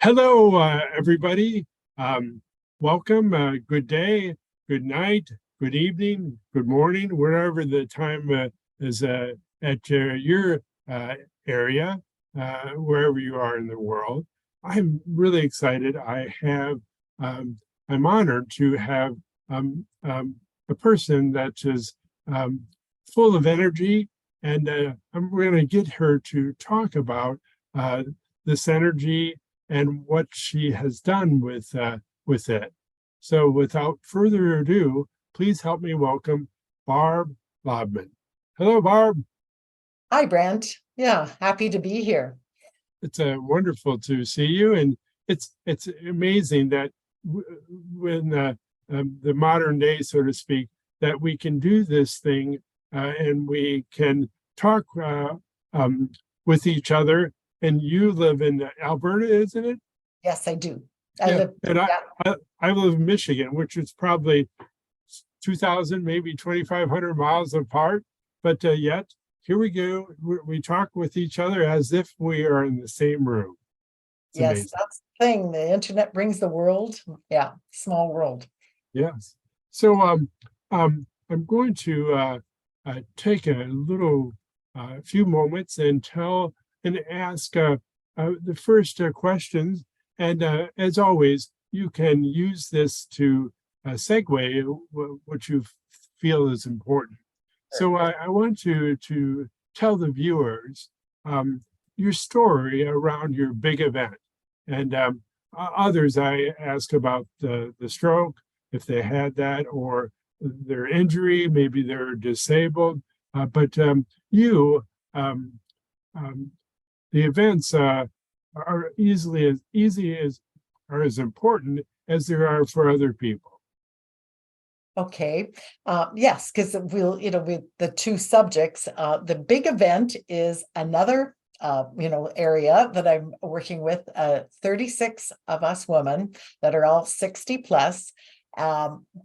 Hello, everybody. Welcome. Good day, good night, good evening, good morning, wherever the time is at your area, wherever you are in the world. I'm really excited. I'm honored to have a person that is um, full of energy, and we're going to get her to talk about this energy and what she has done with it. So without further ado, please help me welcome Barb Laubman. Hello, Barb. Hi, Brent. Yeah, happy to be here. It's wonderful to see you, and it's amazing that when the modern day, so to speak, that we can do this thing and we can talk with each other. And you live in Alberta, isn't it? Yes, I do. I Yeah, live, and yeah, I live in Michigan, which is probably 2,000, maybe 2,500 miles apart. But yet, here we go. We talk with each other as if we are in the same room. It's yes, amazing. that's the thing. The internet brings the world. Yeah, small world. Yes. So I'm going to take a little few moments and tell and ask the first questions. And as always, you can use this to segue what you feel is important. So I want to tell the viewers your story around your big event. And others I ask about the stroke, if they had that, or their injury, maybe they're disabled. But you, um, um, the events are easily as easy as are as important as there are for other people. Okay. Yes, because with the two subjects, the big event is another area that I'm working with 36 of us women that are all 60 plus.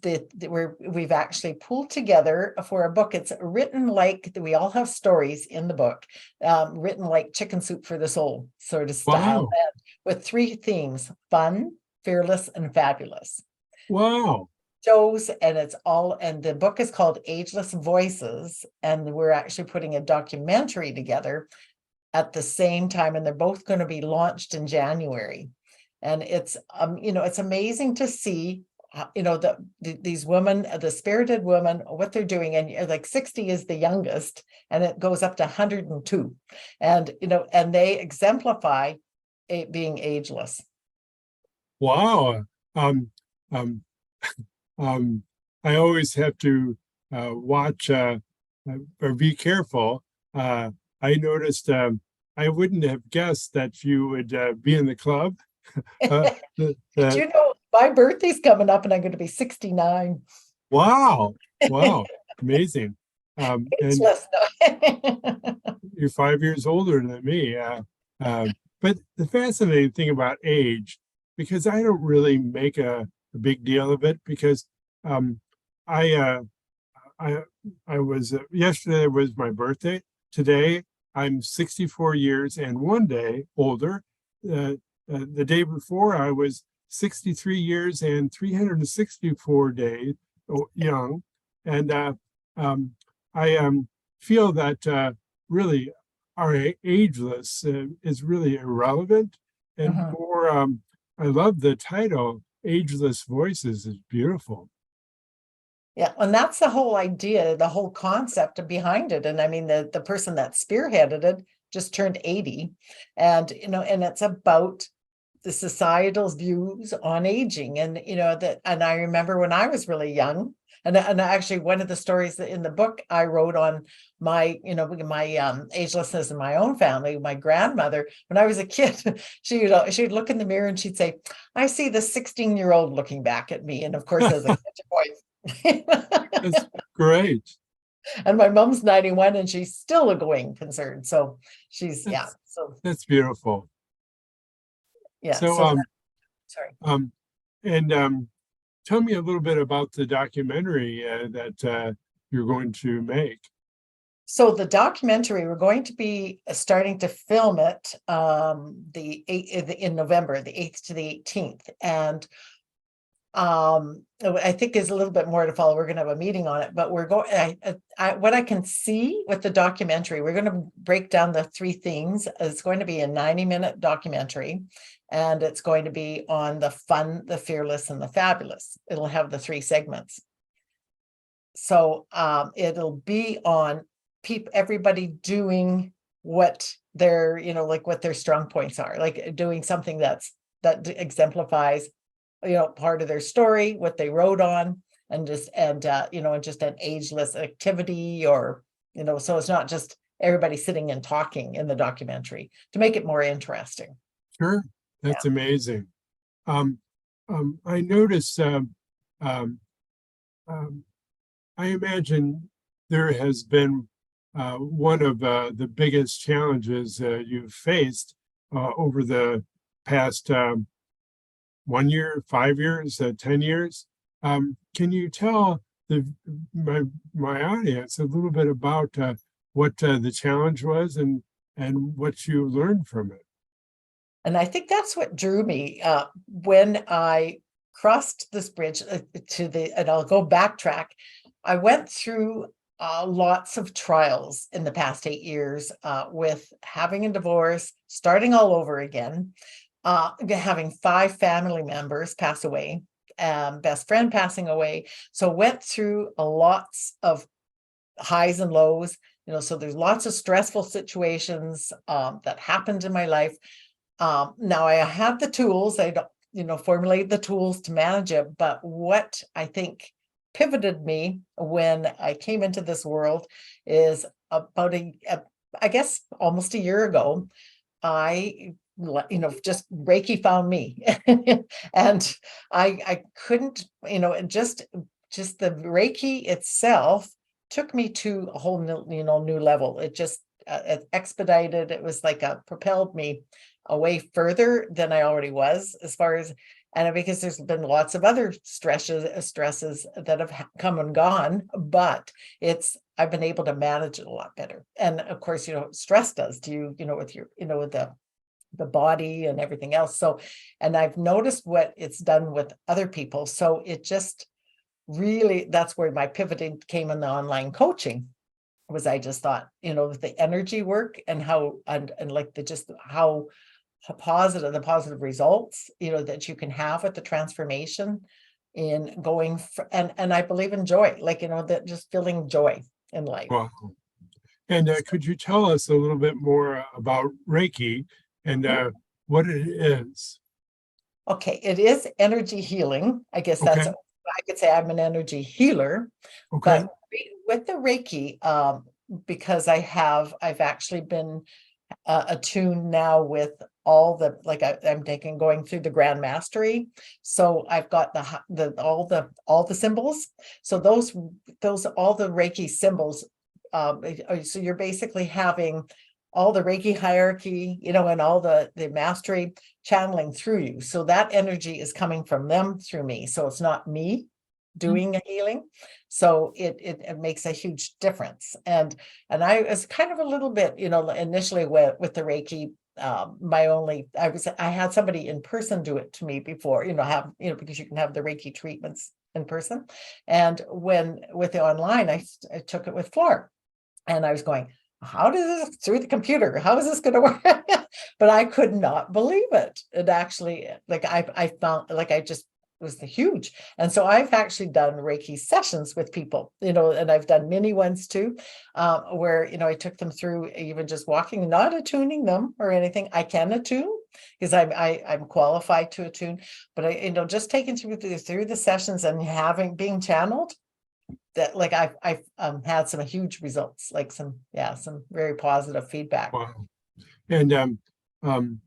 We've actually pulled together for a book. It's written like we all have stories in the book, written like chicken soup for the soul sort of style, Wow. with three themes: fun, fearless, and fabulous. Wow. Shows, and the book is called Ageless Voices, and we're actually putting a documentary together at the same time, and they're both going to be launched in January. And it's amazing to see these women, the spirited women, what they're doing. And like 60 is the youngest, and it goes up to 102, and they exemplify being ageless. Wow. Um, um, I always have to watch or be careful. I noticed I wouldn't have guessed that you would be in the club. Did you know my birthday's coming up and I'm going to be 69? Wow, wow, amazing. It's And less. you're 5 years older than me. Uh, but the fascinating thing about age, because I don't really make a big deal of it, because um, I I I was yesterday was my birthday. Today I'm 64 years and one day older. Uh, the day before I was 63 years and 364 days young, and um, I feel that really our ageless is really irrelevant and Mhm. more. I love the title "Ageless Voices" is beautiful. Yeah, and that's the whole idea, the whole concept behind it. And I mean, the person that spearheaded it just turned 80, and it's about the societal views on aging. And I remember when I was really young, and actually one of the stories that in the book I wrote on my agelessness in my own family. My grandmother, when I was a kid, she'd look in the mirror and she'd say, I see the 16-year-old looking back at me. And of course, as a kid, That's great. and my mom's 91 and she's still a going concern. So she's, yeah. That's So that's beautiful. yeah. So So sorry. um and tell me a little bit about the documentary that you're going to make. So the documentary, we're going to be starting to film it in November, the 8th to the 18th. And I think there's a little bit more to follow. We're going to have a meeting on it, but we're going, what I can see with the documentary, we're going to break down the three themes. It's going to be a 90-minute documentary, and it's going to be on the fun, the fearless, and the fabulous. It'll have the three segments. So it'll be on everybody doing what their, like what their strong points are, like doing something that exemplifies, part of their story, what they wrote on, and just an ageless activity, or so it's not just everybody sitting and talking in the documentary, to make it more interesting. Sure, that's amazing. I noticed. I imagine there has been one of the biggest challenges you've faced over the past 1 year, 5 years, 10 years. Can you tell my audience a little bit about what the challenge was and what you learned from it? And I think that's what drew me when I crossed this bridge and I'll go backtrack. I went through lots of trials in the past 8 years with having a divorce, starting all over again, having 5 family members pass away, best friend passing away. So went through lots of highs and lows, so there's lots of stressful situations that happened in my life. Now I have the tools, I don't, formulate the tools to manage it, but what I think pivoted me when I came into this world is about I guess almost a year ago, just Reiki found me. And I couldn't, and just the Reiki itself took me to a whole new level. It just it expedited. It was like propelled me away further than I already was, as far as, and because there's been lots of other stresses that have come and gone, but I've been able to manage it a lot better. And of course, stress does to you, with your, with the body and everything else. So, and I've noticed what it's done with other people. So it just really, that's where my pivoting came in the online coaching. Was I just thought, with the energy work and how, and like how positive, the positive results, that you can have with the transformation in going and I believe in joy, like, that just feeling joy in life. Wow. And could you tell us a little bit more about Reiki and what it is? Okay, it is energy healing. I guess that's, Okay. I could say I'm an energy healer, Okay. but with the Reiki, because I've actually been attuned now with all the, like I'm going through the grand mastery. So I've got all the symbols. So those all the Reiki symbols. So you're basically having all the Reiki hierarchy, and all the mastery channeling through you. So that energy is coming from them through me. So it's not me doing a healing. So it makes a huge difference. And I was kind of a little bit, initially with the Reiki, I had somebody in person do it to me before, because you can have the Reiki treatments in person. And with the online, I took it with Flor, and I was going, how does this through the computer? How is this going to work? But I could not believe it. It actually, like I found, like it was huge. And so I've actually done Reiki sessions with people, and I've done mini ones too, where, I took them through even just walking, not attuning them or anything. I can attune because I'm qualified to attune, but I, just taking through the sessions and being channeled, that like I've had some huge results, like some very positive feedback. Wow. And I'm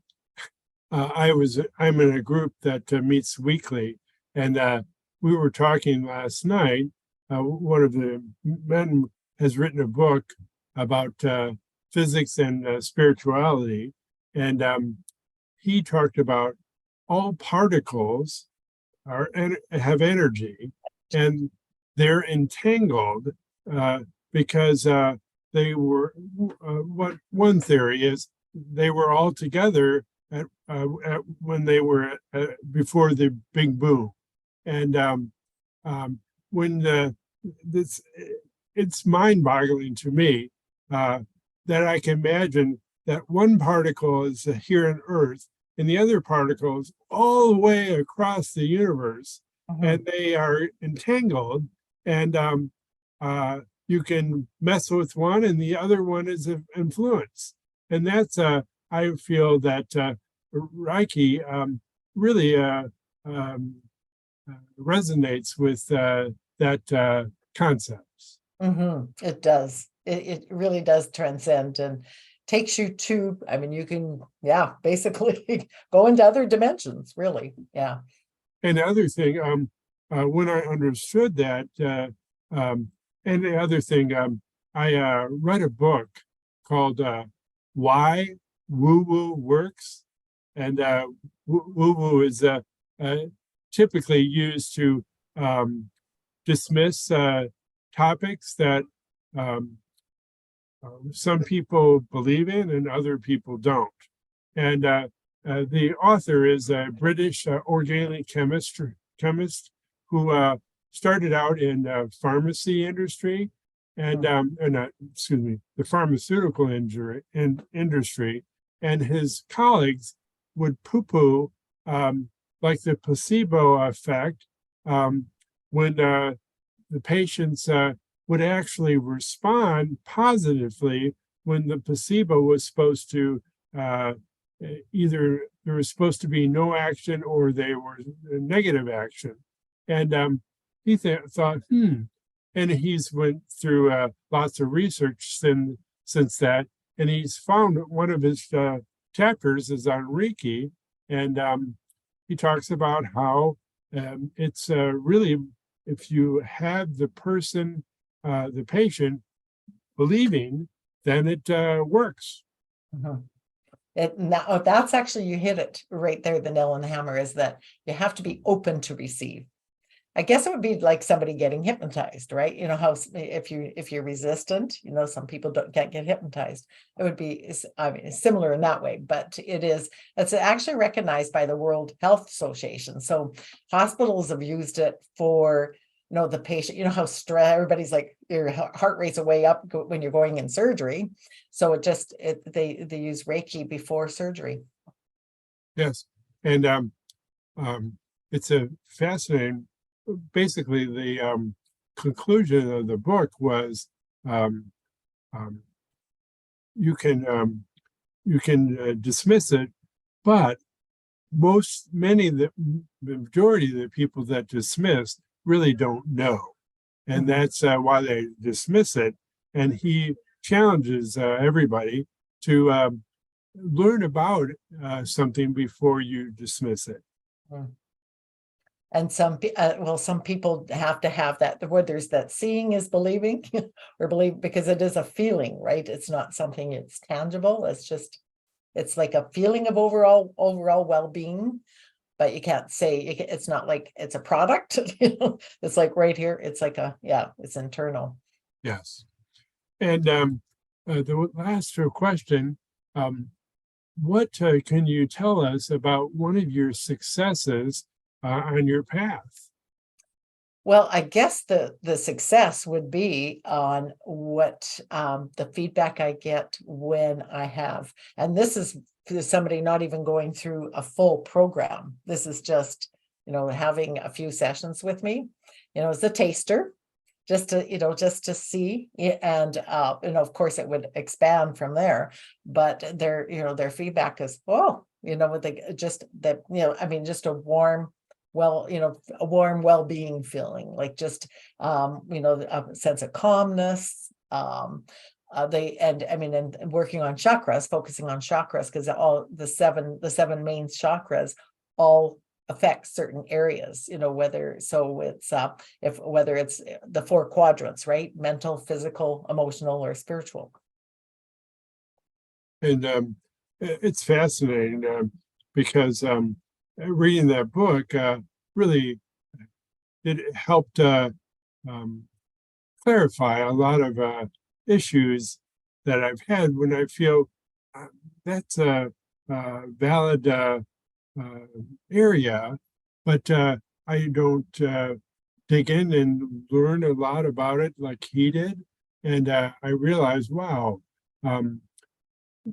in a group that meets weekly, and we were talking last night. One of the men has written a book about physics and spirituality, and he talked about all particles have energy, and they're entangled because they were, what one theory is, they were all together when they were before the big boom. And when this, it's mind-boggling to me that I can imagine that one particle is here on Earth and the other particle is all the way across the universe, and they are entangled, and you can mess with one and the other one is an influence. And that's, I feel that Reiki really resonates with that concept. It does. It really does transcend and takes you to, I mean, you can, yeah, basically go into other dimensions, really. Yeah. And the other thing, when I understood that, and the other thing, I read a book called Why Woo Woo Works. And woo woo is typically used to dismiss topics that some people believe in and other people don't. And the author is a British organic chemist who started out in pharmacy industry and excuse me, the pharmaceutical industry, and his colleagues would poo-poo like the placebo effect when the patients would actually respond positively when the placebo was supposed to either there was supposed to be no action or they were negative action. And he thought, and he's went through lots of research since that, and he's found one of his chapters is on Reiki, and he talks about how it's really, if you have the person, the patient believing, then it works. Now, that's actually, you hit it right there, the nail on the hammer, is that you have to be open to receive. I guess it would be like somebody getting hypnotized, right? You know how if you're resistant, you know, some people can't get hypnotized. It would be, I mean, similar in that way, but it's actually recognized by the World Health Association. So hospitals have used it for, you know, the patient, you know, how stress, everybody's like, your heart rate's way up when you're going in surgery. So they use Reiki before surgery. Yes. And it's a fascinating, basically the conclusion of the book was you can dismiss it, but the majority of the people that dismiss really don't know, and that's why they dismiss it. And he challenges everybody to learn about something before you dismiss it. And some people have to have that, where there's that seeing is believing or believe, because it is a feeling, right? It's not something it's tangible. It's like a feeling of overall well-being, but you can't say, it's not like it's a product, you know, it's like right here. It's like it's internal. Yes. And the last question, what can you tell us about one of your successes on your path? Well, I guess the success would be on what the feedback I get when I have, and this is for somebody not even going through a full program. This is just, you know, having a few sessions with me, you know, as a taster, just to see, and of course it would expand from there. But their feedback is, oh, you know, just that, you know, I mean, just a warm well-being feeling, like just you know, a sense of calmness. And working on chakras, focusing on chakras, because all the seven main chakras all affect certain areas, you know, whether it's the 4 quadrants, right? Mental, physical, emotional, or spiritual. And it's fascinating because reading that book really helped clarify a lot of issues that I've had when I feel that's a, valid area, but I don't dig in and learn a lot about it like he did. And I realized, wow,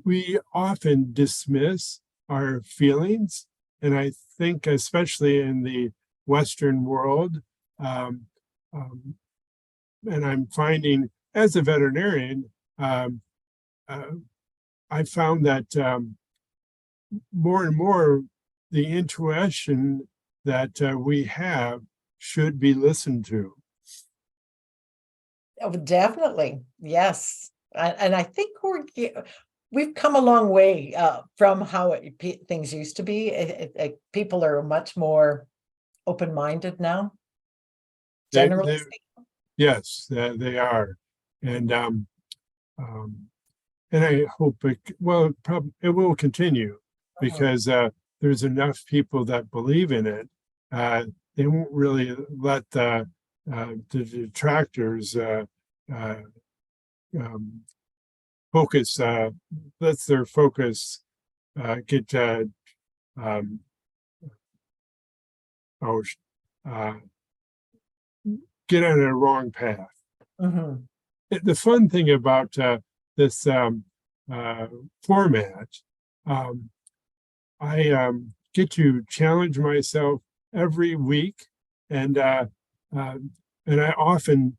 we often dismiss our feelings. And I think, especially in the Western world, um, um, and I'm finding as a veterinarian, um, uh, I found that more and more the intuition that we have should be listened to. Oh, definitely. Yes. And I think we've come a long way from how things used to be. People are much more open-minded now, generally They speaking. yes, they are, and um, and I hope well, it will continue Mhm. because there's enough people that believe in it. They won't really let the detractors uh, um, focus, lets their focus get um, oh, uh, get on a wrong path. Mhm. The fun thing about this uh, format, um, I get to challenge myself every week, and uh, uh, and I often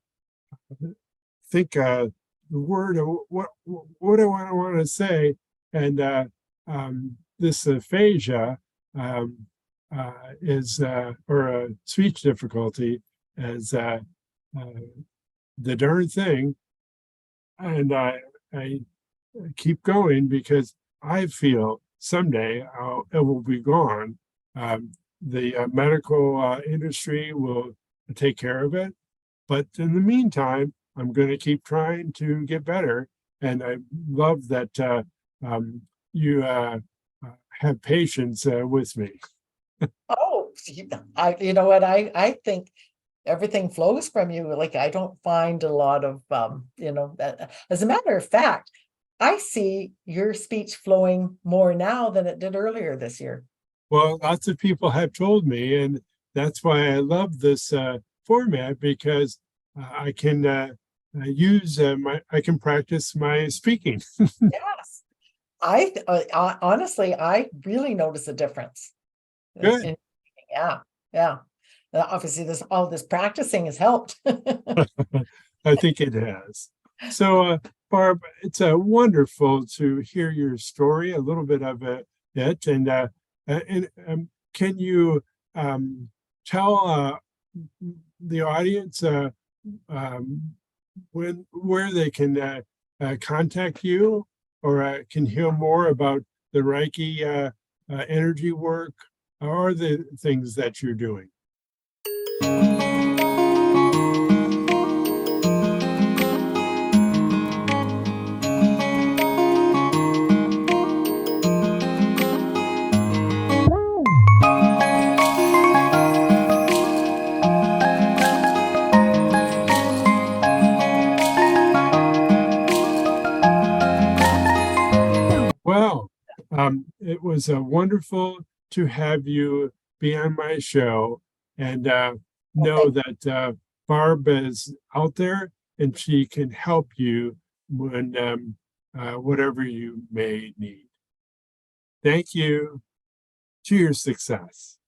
think the word of what do I want to say, and this aphasia is or a speech difficulty is uh, the darn thing, and I keep going because I feel someday it will be gone. The medical industry will take care of it. But in the meantime, I'm going to keep trying to get better. And I love that um, you have patience with me. Oh, you know what, I think everything flows from you. Like, I don't find a lot of, as a matter of fact, I see your speech flowing more now than it did earlier this year. Well, lots of people have told me, and that's why I love this format because I can use I can practice my speaking. Yes. Honestly, I really notice a difference. Good. Yeah, yeah. Obviously, all this practicing has helped. I think it has. So, Barb, it's wonderful to hear your story, a little bit of it, and can you tell the audience um, where they can contact you or can hear more about the Reiki energy work or the things that you're doing? Well, it was wonderful to have you be on my show and know Okay. that Barb is out there and she can help you when whatever you may need. Thank you. To your success.